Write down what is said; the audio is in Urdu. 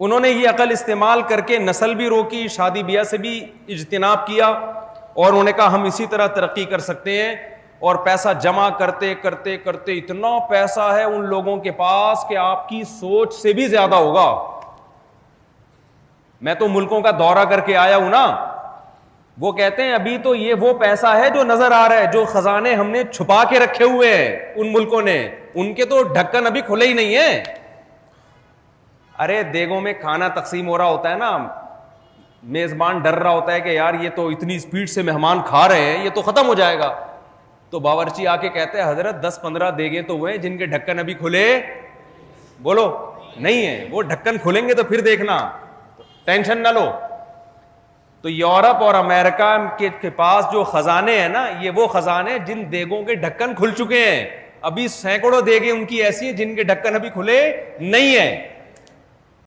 انہوں نے یہ عقل استعمال کر کے نسل بھی روکی, شادی بیاہ سے بھی اجتناب کیا, اور انہوں نے کہا ہم اسی طرح ترقی کر سکتے ہیں. اور پیسہ جمع کرتے کرتے کرتے اتنا پیسہ ہے ان لوگوں کے پاس کہ آپ کی سوچ سے بھی زیادہ ہوگا. میں تو ملکوں کا دورہ کر کے آیا ہوں نا, وہ کہتے ہیں ابھی تو یہ وہ پیسہ ہے جو نظر آ رہا ہے, جو خزانے ہم نے چھپا کے رکھے ہوئے ہیں ان ملکوں نے, ان کے تو ڈھکن ابھی کھلے ہی نہیں ہیں. ارے دیگوں میں کھانا تقسیم ہو رہا ہوتا ہے نا, میزبان ڈر رہا ہوتا ہے کہ یار یہ تو اتنی سپیڈ سے مہمان کھا رہے ہیں, یہ تو ختم ہو جائے گا. تو باورچی آ کے کہتے ہیں حضرت 10-15 دیگیں تو ہوئے جن کے ڈھکن ابھی کھلے بولو نہیں ہے, وہ ڈھکن کھلیں گے تو پھر دیکھنا, ٹینشن نہ لو. تو یورپ اور امریکہ کے پاس جو خزانے ہیں نا, یہ وہ خزانے جن دیگوں کے ڈھکن کھل چکے ہیں. ابھی سینکڑوں دیگیں ان کی ایسی ہیں جن کے ڈھکن ابھی کھلے نہیں ہیں.